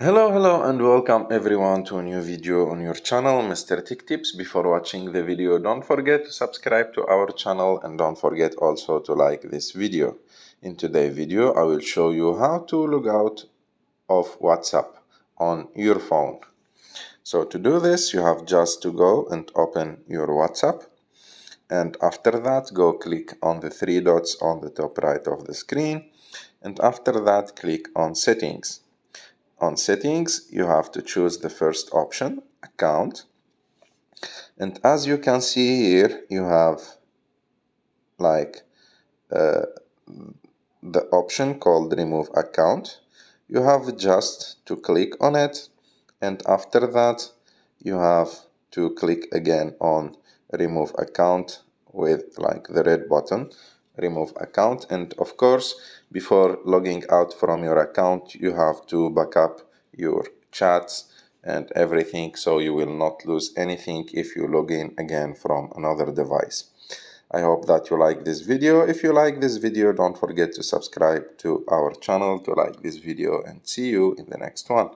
Hello and welcome everyone to a new video on your channel, Mr. Tech Tips. Before watching the video, don't forget to subscribe to our channel and don't forget also to like this video. In today's video, I will show you how to log out of WhatsApp on your phone. So to do this, you have just to go and open your WhatsApp. And after that, go click on the three dots on the top right of the screen. And after that, click on Settings. On Settings, you have to choose the first option, Account. And as you can see here, you have like the option called Remove Account. You have just to click on it, and after that, you have to click again on Remove Account with like the red button, Remove Account. And of course, before logging out from your account, you have to back up your chats and everything, so you will not lose anything if you log in again from another device. I hope that you like this video. If you like this video, don't forget to subscribe to our channel to like this video, and see you in the next one.